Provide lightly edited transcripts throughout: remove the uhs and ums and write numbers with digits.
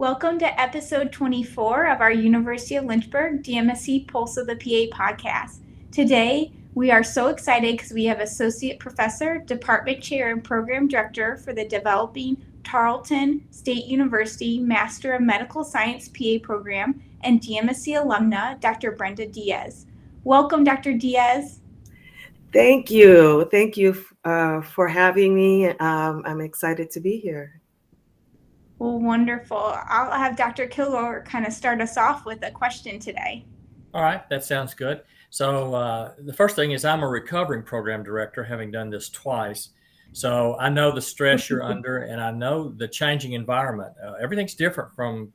Welcome to episode 24 of our University of Lynchburg DMSC Pulse of the PA podcast. Today, we are so excited because we have Associate Professor, Department Chair, and Program Director for the Developing Tarleton State University Master of Medical Science PA program and DMSC alumna, Dr. Brenda Diaz. Welcome, Dr. Diaz. Thank you. Thank you for having me. I'm excited to be here. Well, wonderful. I'll have Dr. Kilgore kind of start us off with a question today. All right, that sounds good. So the first thing is I'm a recovering program director, having done this twice. So I know the stress you're under, and I know the changing environment. Everything's different from,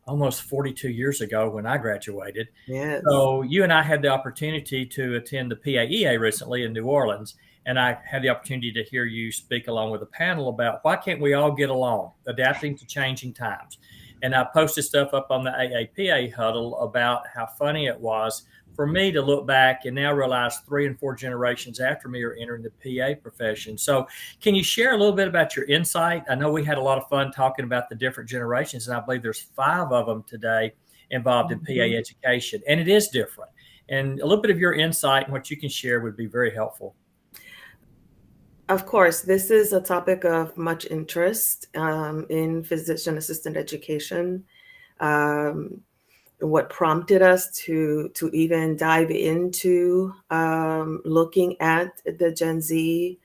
almost 42 years ago when I graduated. Yes. So you and I had the opportunity to attend the PAEA recently in New Orleans, and I had the opportunity to hear you speak along with a panel about why can't we all get along, adapting to changing times. And I posted stuff up on the AAPA huddle about how funny it was for me to look back and now realize 3 and 4 generations after me are entering the PA profession. So can you share a little bit about your insight? I know we had a lot of fun talking about the different generations, and I believe there's 5 of them today involved in PA education, and it is different. And a little bit of your insight and what you can share would be very helpful. Of course, this is a topic of much interest in physician assistant education. What prompted us to even dive into looking at the Gen Z,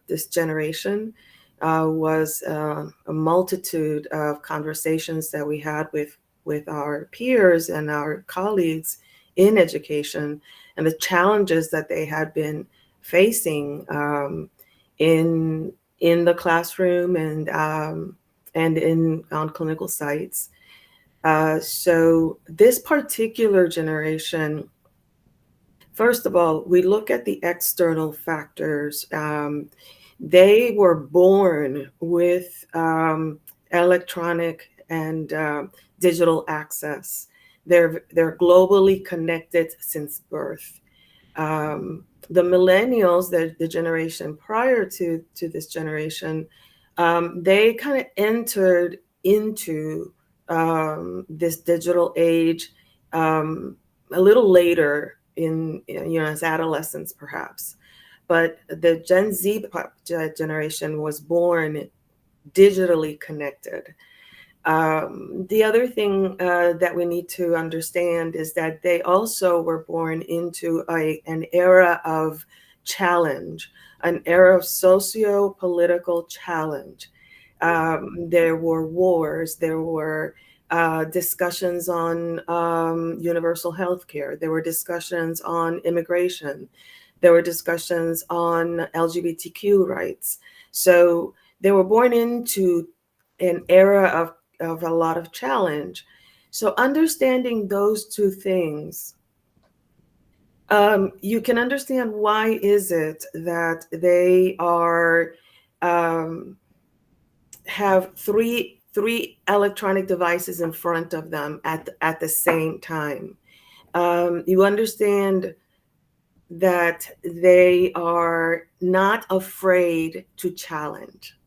this generation, was a multitude of conversations that we had with our peers and our colleagues in education, and the challenges that they had been facing in the classroom and on clinical sites. So this particular generation, first of all, we look at the external factors. They were born with electronic and digital access. They're globally connected since birth. The millennials, the generation prior to this generation, they kind of entered into this digital age a little later as adolescents perhaps. But the Gen Z generation was born digitally connected. The other thing that we need to understand is that they also were born into an era of challenge, an era of socio-political challenge. There were wars, there were discussions on universal health care, there were discussions on immigration, there were discussions on LGBTQ rights. So they were born into an era of a lot of challenge. So understanding those two things, you can understand why is it that they are have three electronic devices in front of them at the same time. You understand that they are not afraid to challenge.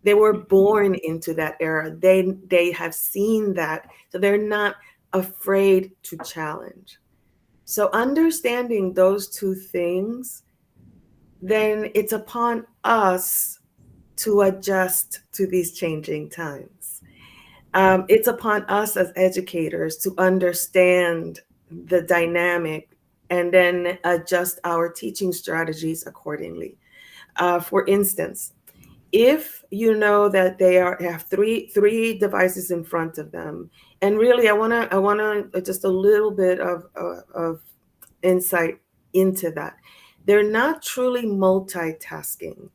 They were born into that era. They have seen that, so they're not afraid to challenge. So understanding those two things, then it's upon us to adjust to these changing times. It's upon us as educators to understand the dynamic and then adjust our teaching strategies accordingly. For instance, if you know that they have three devices in front of them, and really I want to just a little bit of insight into that. They're not truly multitasking.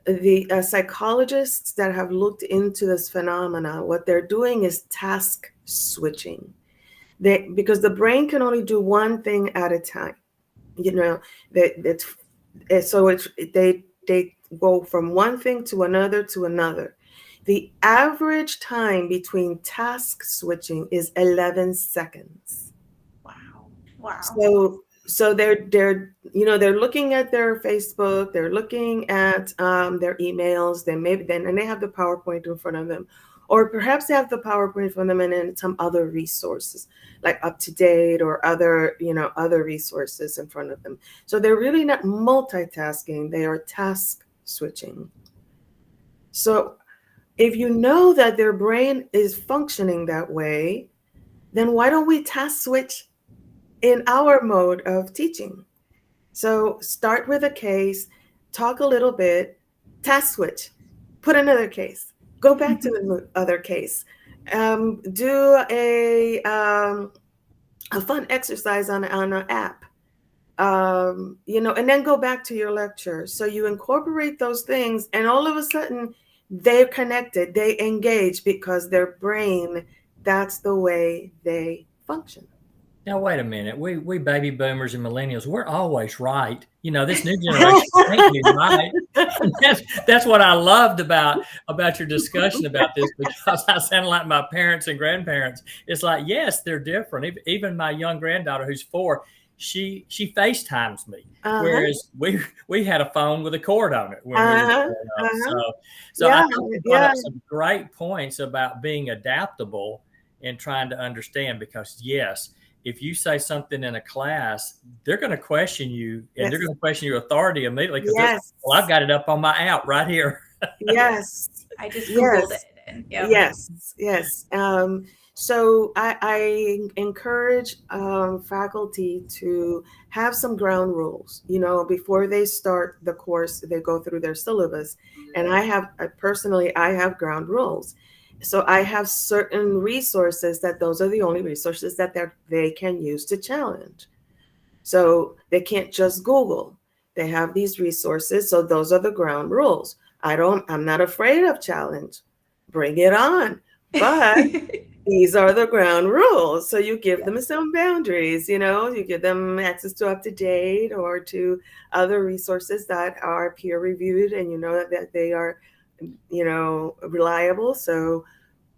The psychologists that have looked into this phenomena, what they're doing is task switching. Because the brain can only do one thing at a time. They go from one thing to another to another. The average time between task switching is 11 seconds. Wow. So they're looking at their Facebook, they're looking at their emails, then they have the PowerPoint in front of them, or perhaps they have the PowerPoint from them and then some other resources like Up to Date or other, other resources in front of them. So they're really not multitasking, they are task switching. So if you know that their brain is functioning that way, then why don't we task switch in our mode of teaching? So start with a case, talk a little bit, task switch, put another case, go back to the other case, do a fun exercise on an app, and then go back to your lecture. So you incorporate those things, and all of a sudden they're connected, they engage because their brain, that's the way they function. Now, wait a minute. We baby boomers and millennials, we're always right. This new generation ain't be right. That's what I loved about your discussion about this, because I sound like my parents and grandparents. It's like, yes, they're different. Even my young granddaughter, who's 4, she FaceTimes me, whereas we had a phone with a cord on it when we were growing up. So yeah, I think you brought up some great points about being adaptable and trying to understand, because yes, if you say something in a class, they're going to question you, and they're going to question your authority immediately, because well, I've got it up on my app right here. Yes. I just Googled it. And, Yes. So I encourage faculty to have some ground rules. Before they start the course, they go through their syllabus. And I have ground rules. So I have certain resources that those are the only resources that they can use to challenge. So they can't just Google. They have these resources. So those are the ground rules. I'm not afraid of challenge. Bring it on. But these are the ground rules. So you give them some boundaries, you give them access to Up to Date or to other resources that are peer reviewed, and that they are reliable. So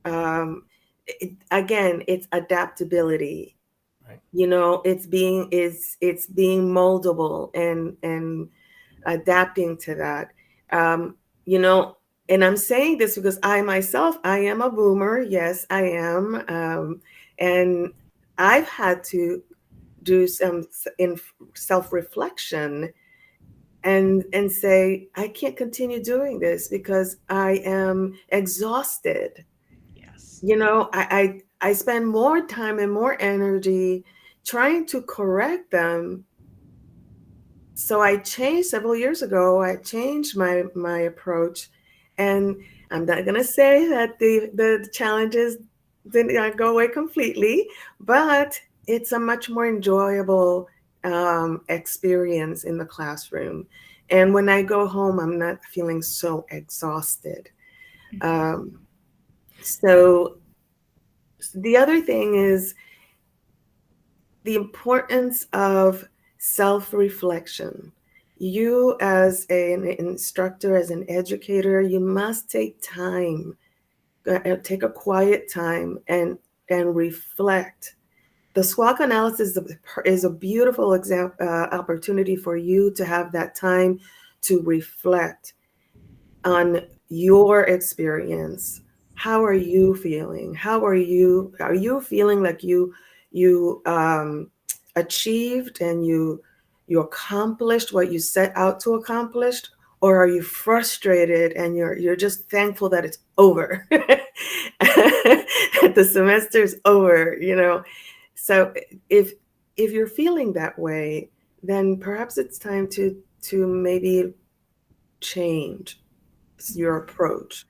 again, it's adaptability. Right. It's being moldable and adapting to that. And I'm saying this because I am a boomer. Yes, I am. And I've had to do some self-reflection and say, I can't continue doing this because I am exhausted. Yes. I spend more time and more energy trying to correct them. So I changed several years ago. I changed my approach, and I'm not going to say that the challenges didn't go away completely, but it's a much more enjoyable experience in the classroom. And when I go home, I'm not feeling so exhausted. So the other thing is the importance of self-reflection. You as an instructor, as an educator, you must take time, take a quiet time and reflect. The SWOT analysis is a beautiful opportunity for you to have that time to reflect on your experience. How are you feeling? Are you feeling like you achieved and you accomplished what you set out to accomplish? Or are you frustrated and you're just thankful that it's over? The semester's over, So if you're feeling that way, then perhaps it's time to maybe change your approach.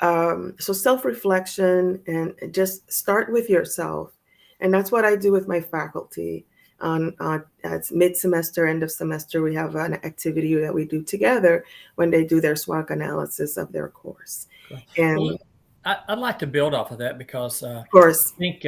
So self-reflection, and just start with yourself. And that's what I do with my faculty. It's mid-semester, end of semester, we have an activity that we do together when they do their SWOT analysis of their course. Okay. And I'd like to build off of that, because of course, I think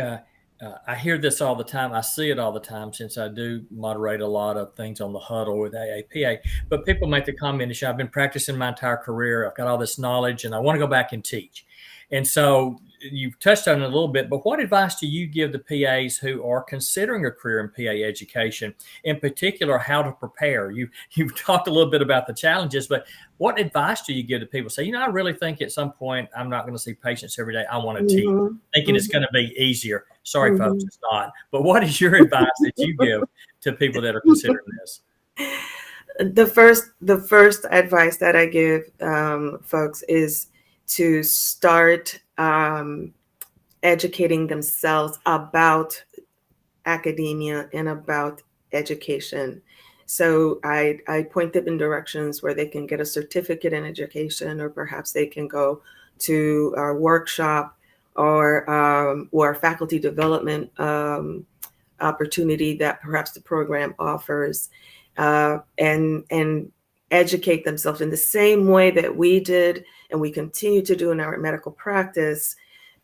I hear this all the time. I see it all the time, since I do moderate a lot of things on the huddle with AAPA. But people make the comment, I've been practicing my entire career. I've got all this knowledge and I want to go back and teach. And so you've touched on it a little bit, but what advice do you give the PAs who are considering a career in PA education, in particular, how to prepare? You've talked a little bit about the challenges, but what advice do you give to people? Say, I really think at some point I'm not going to see patients every day. I want to teach, thinking it's going to be easier. Sorry, folks, it's not. But what is your advice that you give to people that are considering this? The first advice that I give folks is to start educating themselves about academia and about education. So I point them in directions where they can get a certificate in education, or perhaps they can go to a workshop or faculty development opportunity that perhaps the program offers, and educate themselves in the same way that we did and we continue to do in our medical practice.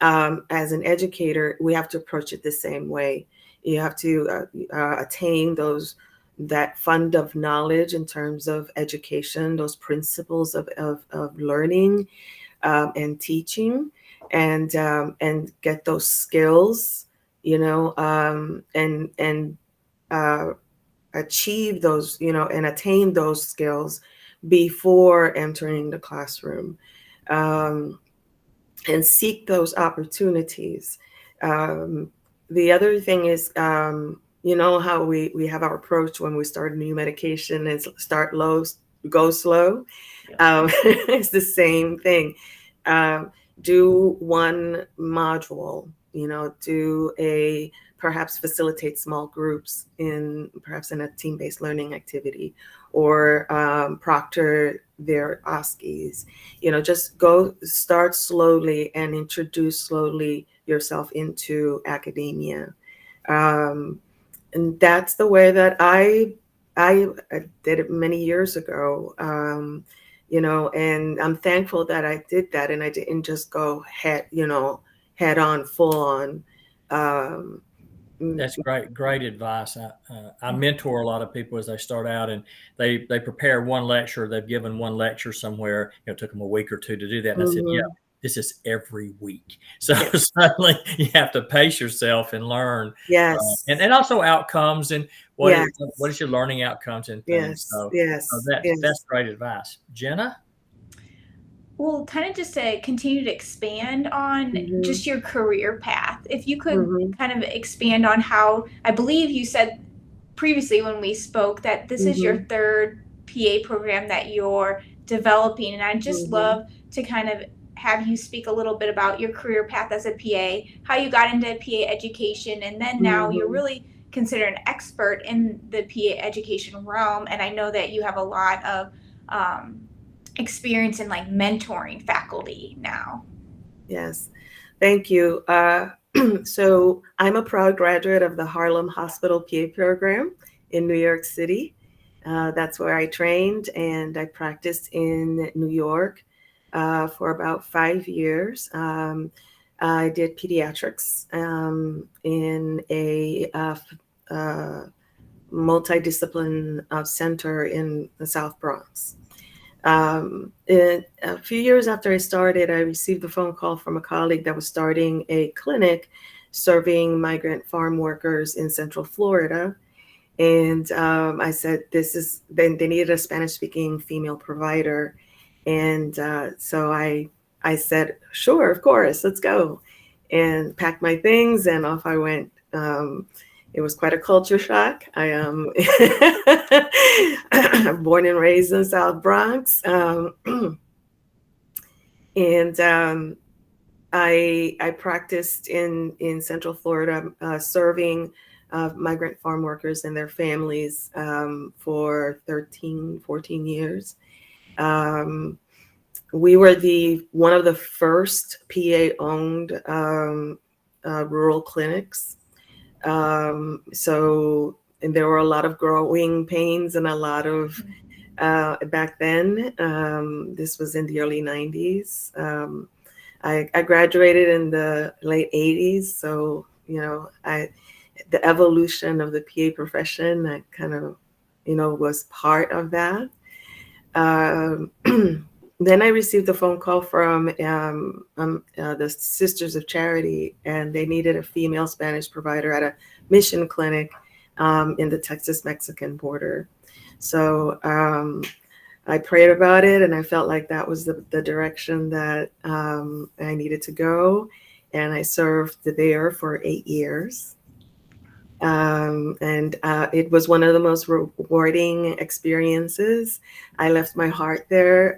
As an educator, we have to approach it the same way. You have to attain that fund of knowledge in terms of education, those principles of learning and teaching, and get those skills, and achieve those, and attain those skills before entering the classroom, and seek those opportunities. The other thing is, how we have our approach when we start a new medication is start low, go slow. It's the same thing. Do one module, perhaps facilitate small groups perhaps in a team-based learning activity, or proctor their OSCEs. Just start slowly and introduce slowly yourself into academia. And that's the way that I did it many years ago. And I'm thankful that I did that, and I didn't just go head on, full on. That's great advice. I mentor a lot of people as they start out, and they prepare one lecture. They've given one lecture somewhere. It took them a week or two to do that. And I said, this is every week. So suddenly you have to pace yourself and learn. Yes. And also outcomes, and what is your learning outcomes and things. That's great advice. Jenna? Well, kind of just to continue to expand on just your career path, if you could kind of expand on how, I believe you said previously when we spoke that this is your third PA program that you're developing. And I'd just love to kind of have you speak a little bit about your career path as a PA, how you got into PA education, and then now you're really considered an expert in the PA education realm. And I know that you have a lot of experience in like mentoring faculty now. Yes, thank you. So I'm a proud graduate of the Harlem Hospital PA program in New York City. That's where I trained, and I practiced in New York for about 5 years. I did pediatrics in a multidiscipline center in the South Bronx. A few years after I started, I received a phone call from a colleague that was starting a clinic serving migrant farm workers in Central Florida. And I said, they needed a Spanish-speaking female provider. And so I said, sure, of course, let's go. And packed my things, and off I went. It was quite a culture shock. I am born and raised in South Bronx. And I practiced in Central Florida, serving migrant farm workers and their families for 14 years. We were one of the first PA-owned rural clinics. So there were a lot of growing pains and a lot of, back then, this was in the early 90s. I graduated in the late 80s. So, the evolution of the PA profession, I kind of, was part of that. then I received a phone call from the Sisters of Charity, and they needed a female Spanish provider at a mission clinic in the Texas-Mexican border. So I prayed about it, and I felt like that was the direction that I needed to go. And I served there for 8 years. And it was one of the most rewarding experiences. I left my heart there.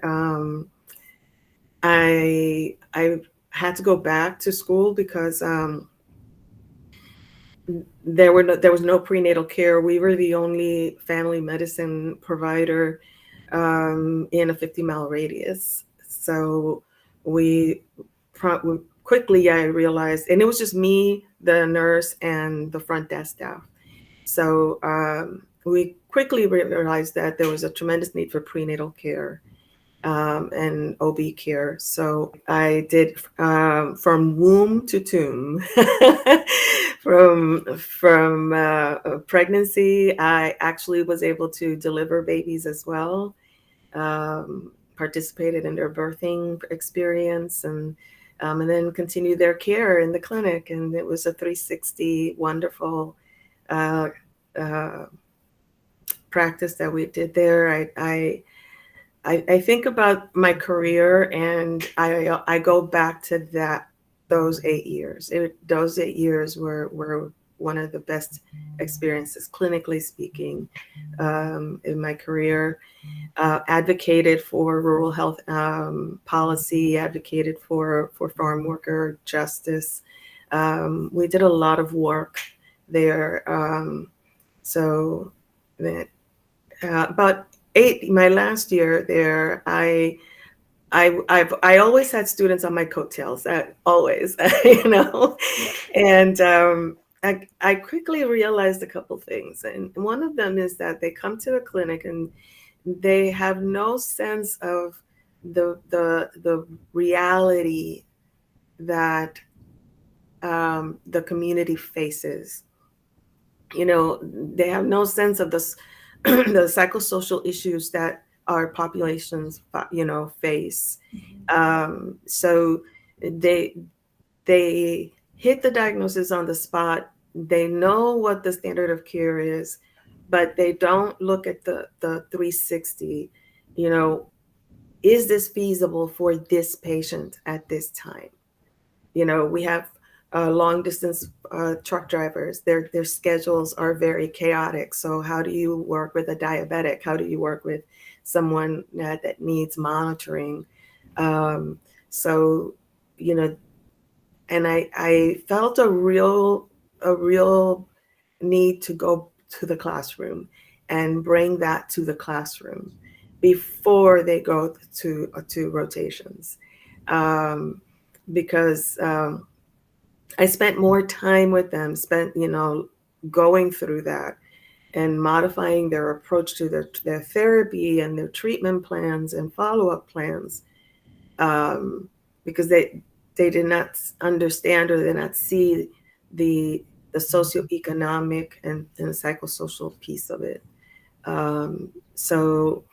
I had to go back to school because there was no prenatal care. We were the only family medicine provider in a 50-mile radius. So quickly I realized, and it was just me, the nurse, and the front desk staff. So we quickly realized that there was a tremendous need for prenatal care and OB care. So I did from womb to tomb. From pregnancy, I actually was able to deliver babies as well. Participated in their birthing experience, and then continued their care in the clinic. And it was a 360 wonderful practice that we did there. I think about my career, and I go back to those 8 years. Those 8 years were one of the best experiences, clinically speaking, in my career. Advocated for rural health policy, advocated for farm worker justice. We did a lot of work there. So that about my last year there, I always had students on my coattails, always, and I quickly realized a couple things. And one of them is that they come to the clinic and they have no sense of the reality that the community faces. They have no sense of the psychosocial issues that our populations, face. So they hit the diagnosis on the spot. They know what the standard of care is, but they don't look at the 360. Is this feasible for this patient at this time? We have long distance truck drivers. Their schedules are very chaotic. So how do you work with a diabetic? How do you work with someone that needs monitoring? And I felt a real need to go to the classroom and bring that to the classroom before they go to rotations, because I spent more time with them, going through that and modifying their approach to their therapy and their treatment plans and follow-up plans, because they did not understand or did not see the socioeconomic and the psychosocial piece of it. So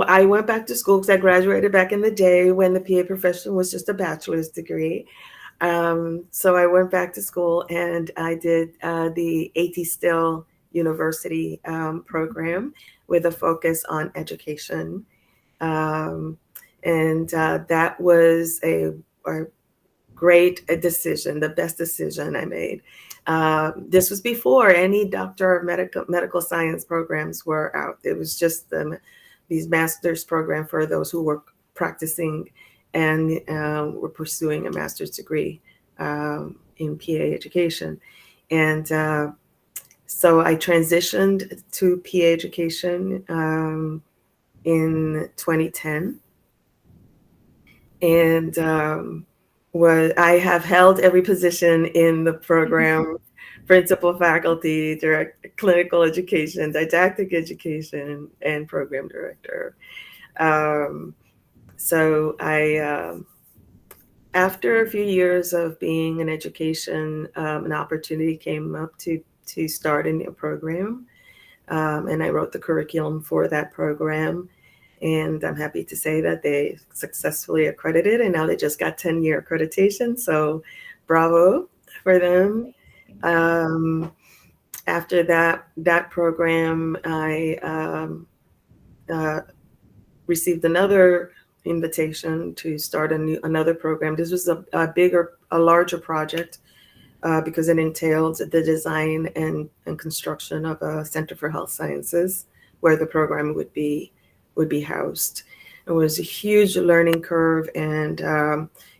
I went back to school because I graduated back in the day when the PA profession was just a bachelor's degree. So I went back to school and I did the A.T. Still University program with a focus on education. And that was a great decision, the best decision I made. This was before any doctor of medical science programs were out. It was just these master's program for those who were practicing and were pursuing a master's degree in PA education. And so I transitioned to PA education in 2010. And I have held every position in the program: principal, faculty, clinical education, didactic education, and program director. So I, after a few years of being in education, an opportunity came up to start a new program. And I wrote the curriculum for that program. And I'm happy to say that they successfully accredited, and now they just got 10-year accreditation. So bravo for them. After that program, I uh, received another invitation to start another program. This was a larger project because it entailed the design and construction of a Center for Health Sciences, where the program would be housed. It was a huge learning curve, and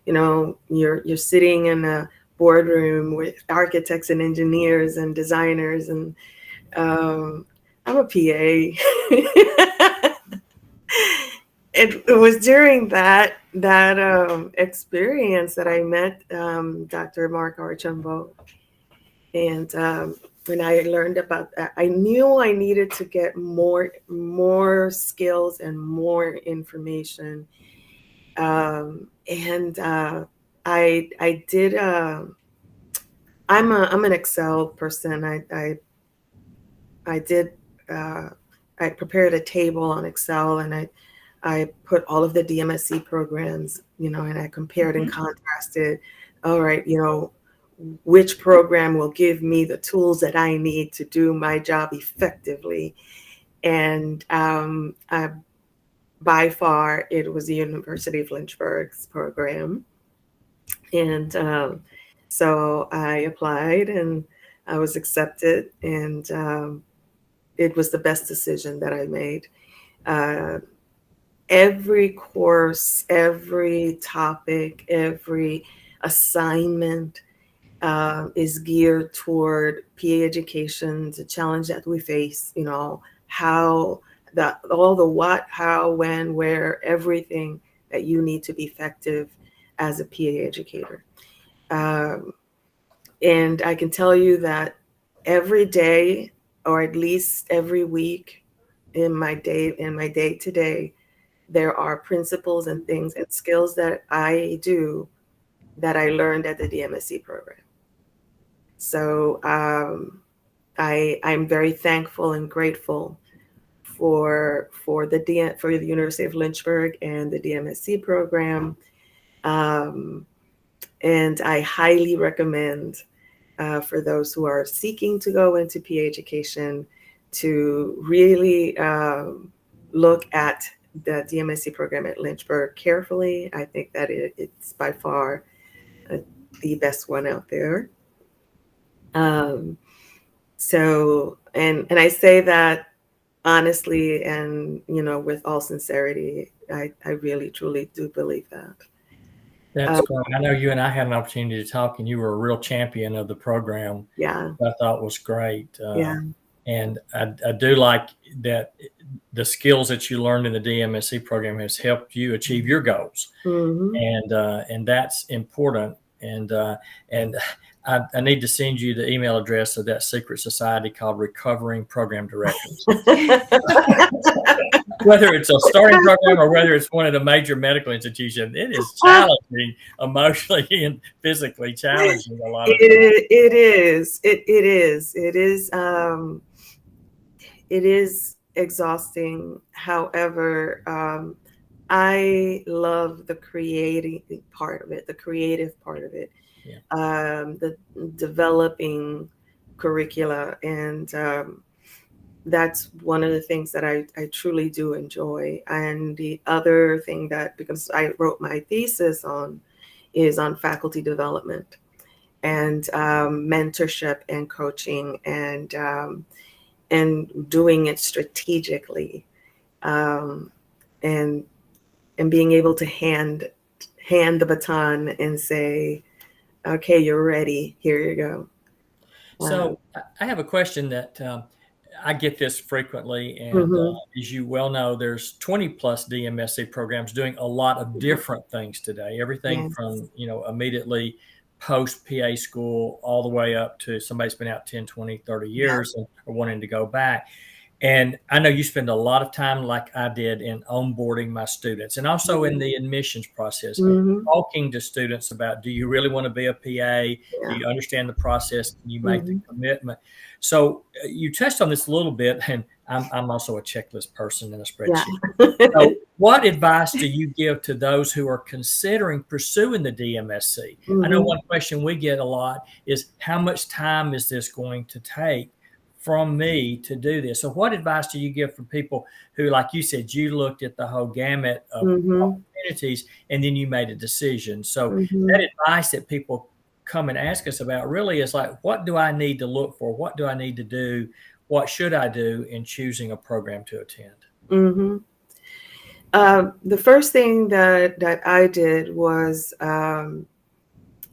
you're sitting in a boardroom with architects and engineers and designers, and I'm a PA. It was during that experience that I met Dr. Mark Archambault, and when I learned about that, I knew I needed to get more skills and more information, and I did. I'm an Excel person. I did. I prepared a table on Excel, and I put all of the DMSC programs, and I compared and contrasted. All right, which program will give me the tools that I need to do my job effectively? And by far, it was the University of Lynchburg's program. And so I applied, and I was accepted, and it was the best decision that I made. Every course, every topic, every assignment is geared toward PA education, the challenge that we face, all the what, how, when, where, everything that you need to be effective as a PA educator. And I can tell you that every day, or at least every week in my day to day, there are principles and things and skills that I do that I learned at the DMSC program. So I'm very thankful and grateful for the University of Lynchburg and the DMSC program, and I highly recommend for those who are seeking to go into PA education to really look at the DMSC program at Lynchburg carefully. I think that it's by far the best one out there. So, and I say that honestly, and with all sincerity, I really truly do believe that. That's great. I know you and I had an opportunity to talk, and you were a real champion of the program. Yeah. I thought was great. Yeah. And I do like that the skills that you learned in the DMSC program has helped you achieve your goals. Mm-hmm. And that's important. And I need to send you the email address of that secret society called Recovering Program Directors. Whether it's a starting program or whether it's one of the major medical institutions, it is challenging, emotionally and physically challenging a lot of times. It is exhausting. However, I love the creative part of it. Yeah. The developing curricula, and that's one of the things that I truly do enjoy. And the other thing that, because I wrote my thesis on, is on faculty development and mentorship and coaching, and doing it strategically, and being able to hand the baton and say, okay, you're ready, here you go. So I have a question that I get this frequently, and as you well know, there's 20 plus DMSC programs doing a lot of different things today. Everything from immediately post PA school all the way up to somebody's been out 10, 20, 30 years and are wanting to go back. And I know you spend a lot of time, like I did, in onboarding my students and also in the admissions process, Mm-hmm. talking to students about, do you really want to be a PA? Do Yeah. you understand the process? Can you make the Mm-hmm. commitment? So you touched on this a little bit, and I'm also a checklist person and a Yeah. spreadsheet. So what advice do you give to those who are considering pursuing the DMSC? I know Mm-hmm. one question we get a lot is, how much time is this going to take from me to do this? So what advice do you give for people who, like you said, you looked at the whole gamut of Mm-hmm. opportunities and then you made a decision? So Mm-hmm. that advice that people come and ask us about really is like, what do I need to look for? What do I need to do? What should I do in choosing a program to attend? Mm-hmm. The first thing that I did was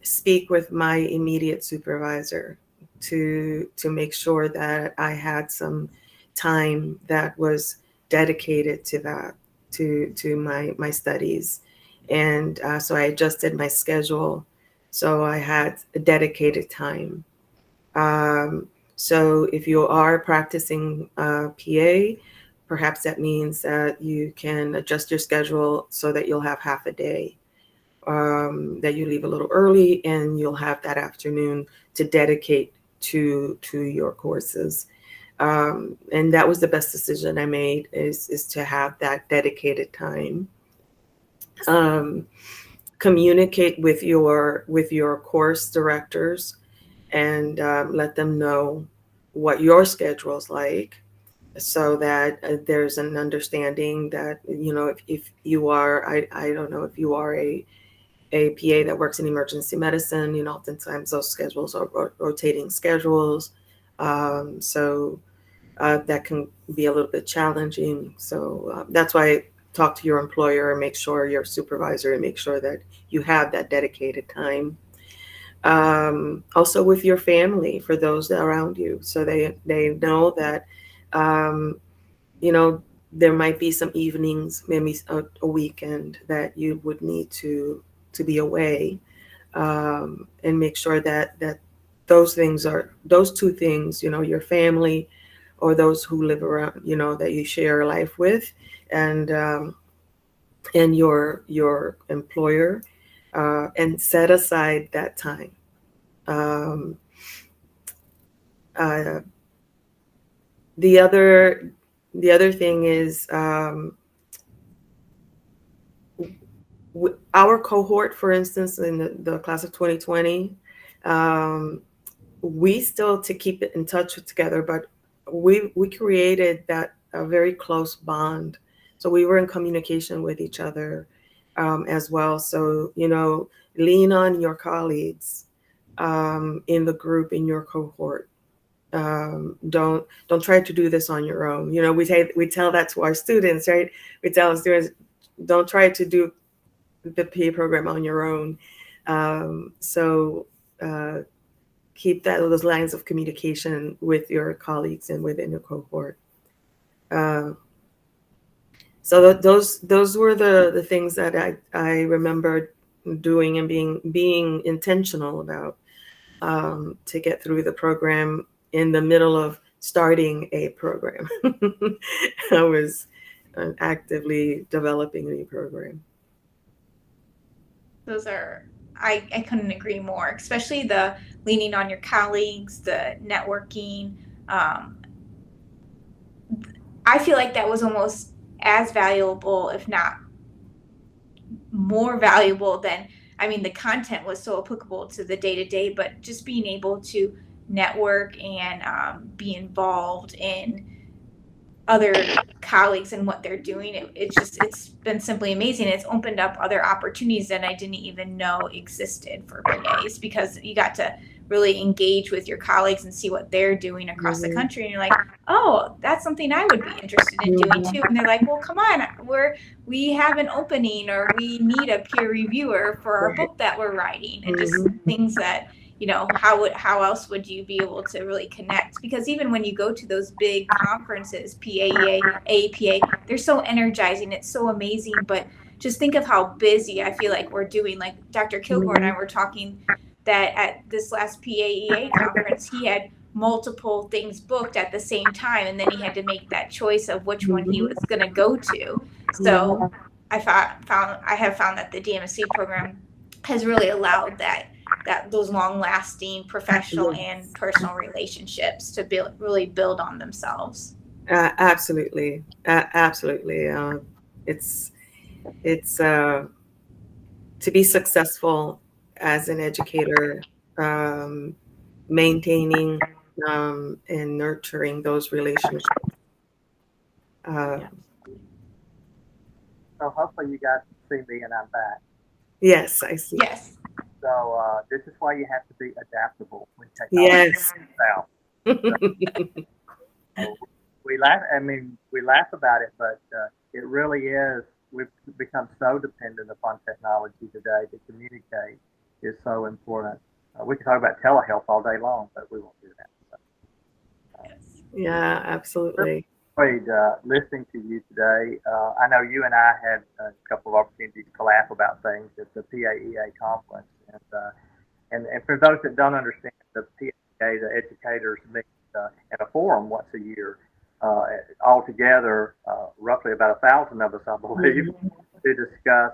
speak with my immediate supervisor to make sure that I had some time that was dedicated to that, to my studies, and so I adjusted my schedule so I had a dedicated time. So if you are practicing PA, perhaps that means that you can adjust your schedule so that you'll have half a day, that you leave a little early, and you'll have that afternoon to dedicate to your courses. And that was the best decision I made, is to have that dedicated time. Um, Communicate with your course directors and let them know what your schedule is like, so that there's an understanding that, if you are, I don't know, if you are a PA that works in emergency medicine, oftentimes those schedules are rotating schedules. So that can be a little bit challenging. So that's why I talk to your employer and make sure, your supervisor, and make sure that you have that dedicated time. Also with your family, for those that are around you, so they know that, um, you know, there might be some evenings, maybe a weekend, that you would need to be away, and make sure that those two things, your family, or those who live around, that you share life with, and your employer, and set aside that time. Um, uh, the other thing is, our cohort, for instance, in the class of 2020, we still to keep it in touch together, but we created that a very close bond. So we were in communication with each other, as well. So, lean on your colleagues, in the group, in your cohort. Don't try to do this on your own. We tell that to our students, right? We tell our students, don't try to do the PA program on your own. So keep those lines of communication with your colleagues and within your cohort. So those were the things that I remember doing, and being intentional about, to get through the program in the middle of starting a program. I was actively developing a program. Those are, I couldn't agree more, especially the leaning on your colleagues, the networking. I feel like that was almost as valuable, if not more valuable than, the content was so applicable to the day to day, but just being able to network and be involved in other colleagues and what they're doing. It's been simply amazing. It's opened up other opportunities that I didn't even know existed for PAs, because you got to really engage with your colleagues and see what they're doing across the country, and you're like, oh, that's something I would be interested in doing too. And they're like, well, come on, we have an opening, or we need a peer reviewer for our book that we're writing, and just things that, how else would you be able to really connect? Because even when you go to those big conferences, PAEA, APA, they're so energizing. It's so amazing. But just think of how busy I feel like we're doing. Like Dr. Kilgore and I were talking that at this last PAEA conference, he had multiple things booked at the same time, and then he had to make that choice of which one he was going to go to. So I have found that the DMSC program has really allowed that those long lasting professional and personal relationships to really build on themselves. Absolutely. Absolutely. It's to be successful as an educator, maintaining and nurturing those relationships. So hopefully you guys can see me and I'm back. Yes, I see. Yes. So this is why you have to be adaptable when technology Yes. comes out. So we laugh about it, but it really is. We've become so dependent upon technology today to communicate is so important. We can talk about telehealth all day long, but we won't do that. So, Yeah, absolutely. enjoyed listening to you today. I know you and I had a couple of opportunities to laugh about things at the PAEA conference, and for those that don't understand, the PAEA, the educators meet in a forum once a year. Altogether, roughly about 1,000 of us, I believe, to discuss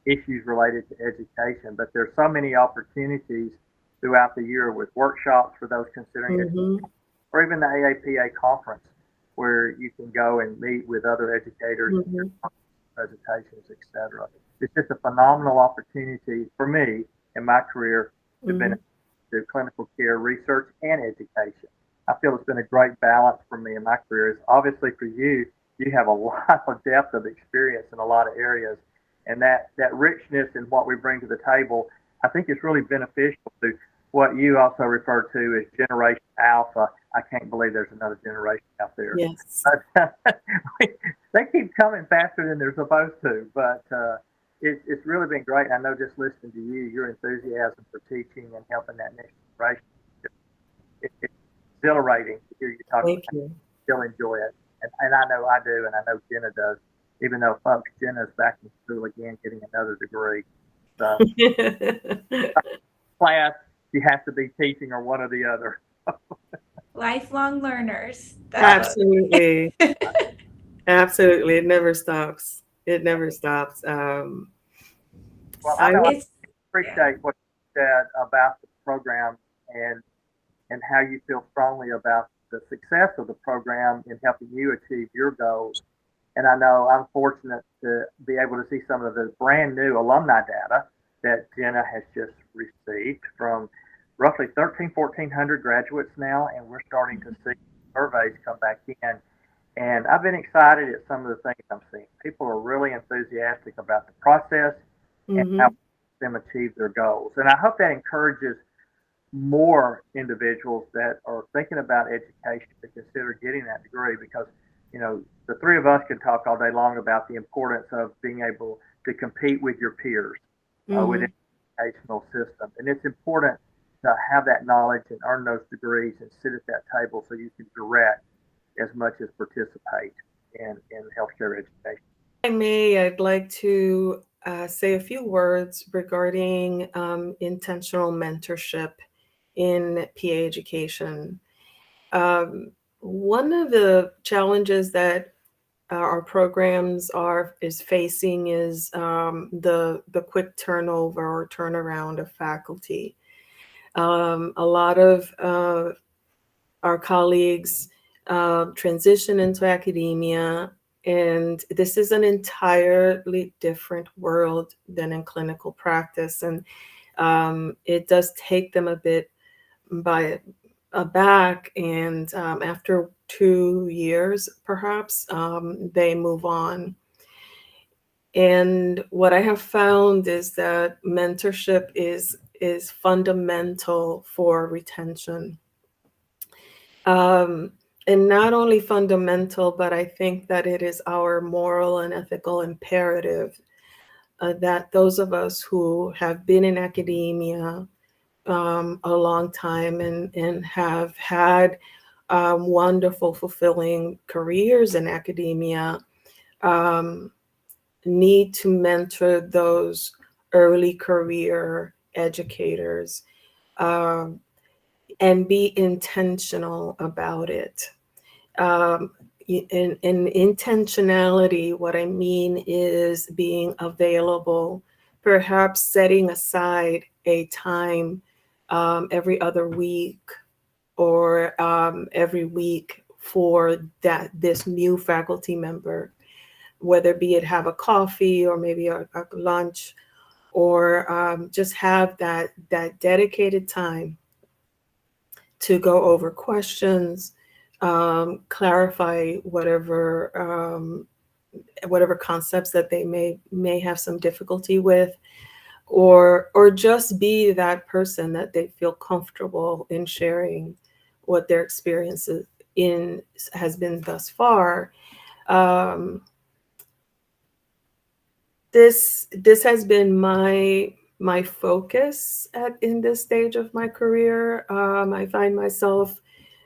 issues related to education. But there's so many opportunities throughout the year with workshops for those considering education, or even the AAPA conference, where you can go and meet with other educators, presentations, etc. It's just a phenomenal opportunity for me in my career to benefit through clinical care research and education. I feel it's been a great balance for me in my career. It's obviously for you, you have a lot of depth of experience in a lot of areas, and that richness in what we bring to the table, I think is really beneficial to what you also refer to as Generation Alpha. I can't believe there's another generation out there. Yes. But they keep coming faster than they're supposed to. But it's really been great. I know just listening to you, your enthusiasm for teaching and helping that next generation, it's exhilarating to hear you talk about it. I still enjoy it. And I know I do, and I know Jenna does, even though, folks, Jenna's back in school again getting another degree. So class, you have to be teaching or one or the other. Lifelong learners. Absolutely. Absolutely. It never stops. It never stops. Well, I appreciate what you said about the program and how you feel strongly about the success of the program in helping you achieve your goals. And I know I'm fortunate to be able to see some of the brand new alumni data that Jenna has just received from roughly 1,400 graduates now, and we're starting to see surveys come back in. And I've been excited at some of the things I'm seeing. People are really enthusiastic about the process and how them achieve their goals. And I hope that encourages more individuals that are thinking about education to consider getting that degree, because the three of us can talk all day long about the importance of being able to compete with your peers within the educational system, and it's important to have that knowledge and earn those degrees and sit at that table so you can direct as much as participate in healthcare education. If I may, I'd like to say a few words regarding intentional mentorship in PA education. One of the challenges that our programs is facing is the quick turnover or turnaround of faculty. A lot of our colleagues transition into academia, and this is an entirely different world than in clinical practice, and it does take them a bit by aback, and after 2 years perhaps they move on. And what I have found is that mentorship is fundamental for retention, and not only fundamental, but I think that it is our moral and ethical imperative that those of us who have been in academia a long time and have had wonderful, fulfilling careers in academia need to mentor those early career educators. and be intentional about it. In intentionality, what I mean is being available, perhaps setting aside a time every other week or every week for this new faculty member, whether be it have a coffee or maybe a lunch, or just have that dedicated time to go over questions, clarify whatever concepts that they may have some difficulty with, or just be that person that they feel comfortable in sharing what their experiences in has been thus far. This has been my focus in this stage of my career. I find myself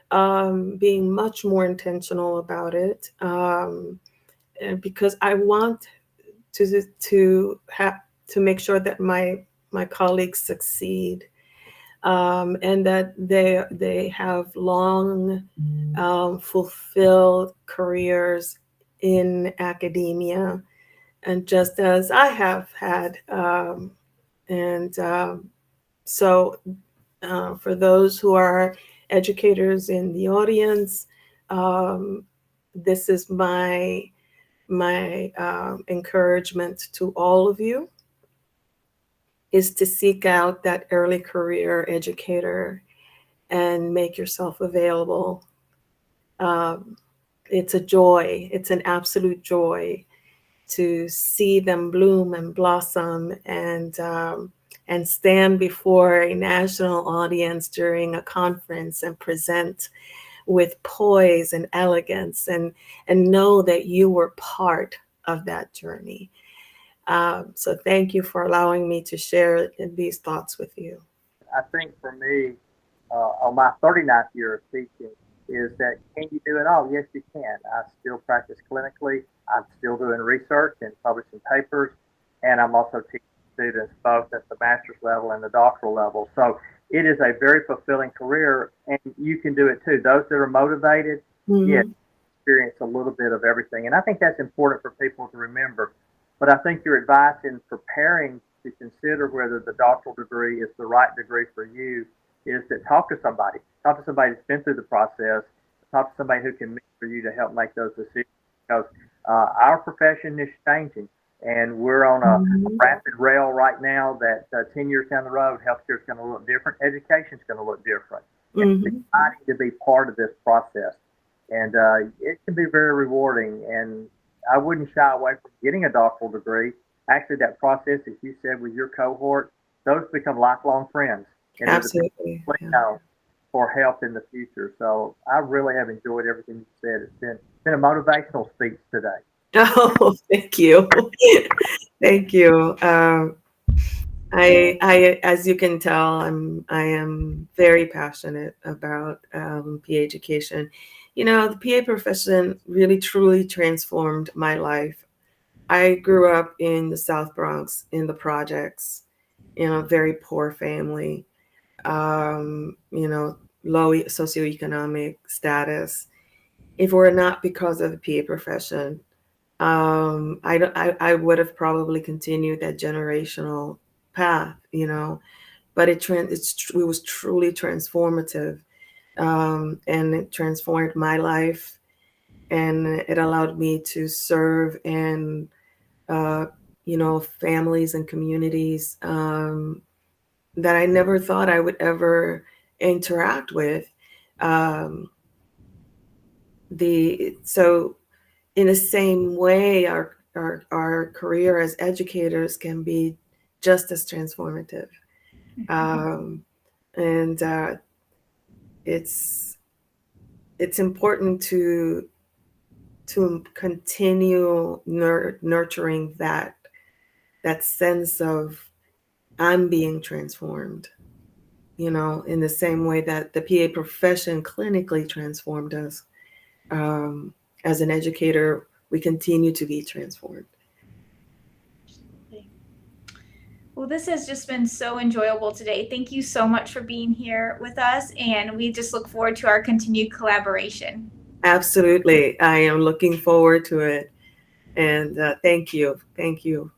being much more intentional about it, and because I want to make sure that my colleagues succeed, and that they have long, fulfilled careers in academia, and just as I have had. And so, for those who are educators in the audience, this is my encouragement to all of you, is to seek out that early career educator and make yourself available. It's a joy. It's an absolute joy to see them bloom and blossom and stand before a national audience during a conference and present with poise and elegance, and know that you were part of that journey. So thank you for allowing me to share these thoughts with you. I think for me, on my 39th year of teaching, is that can you do it all? Yes, you can. I still practice clinically. I'm still doing research and publishing papers, and I'm also teaching students both at the master's level and the doctoral level. So it is a very fulfilling career, and you can do it too. Those that are motivated, yes, experience a little bit of everything. And I think that's important for people to remember. But I think your advice in preparing to consider whether the doctoral degree is the right degree for you is that talk to somebody that's been through the process, talk to somebody who can mentor you to help make those decisions, because our profession is changing, and we're on a rapid rail right now that 10 years down the road, healthcare is going to look different, education is going to look different. It's exciting to be part of this process, and it can be very rewarding, and I wouldn't shy away from getting a doctoral degree. Actually, that process, as you said, with your cohort, those become lifelong friends. And absolutely. For help in the future. So I really have enjoyed everything you said. It's been a motivational speech today. Oh, thank you. Thank you. I, as you can tell, I am very passionate about PA education. You know, the PA profession really truly transformed my life. I grew up in the South Bronx in the projects, in a very poor family, low socioeconomic status. If it were not because of the PA profession, I would have probably continued that generational path, but it was truly transformative, and it transformed my life, and it allowed me to serve in, families and communities that I never thought I would ever interact with. So in the same way, our career as educators can be just as transformative. And it's important to continue nurturing that sense of I'm being transformed, in the same way that the PA profession clinically transformed us. As an educator, we continue to be transformed. Well, this has just been so enjoyable today. Thank you so much for being here with us, and we just look forward to our continued collaboration. Absolutely. I am looking forward to it. And thank you. Thank you.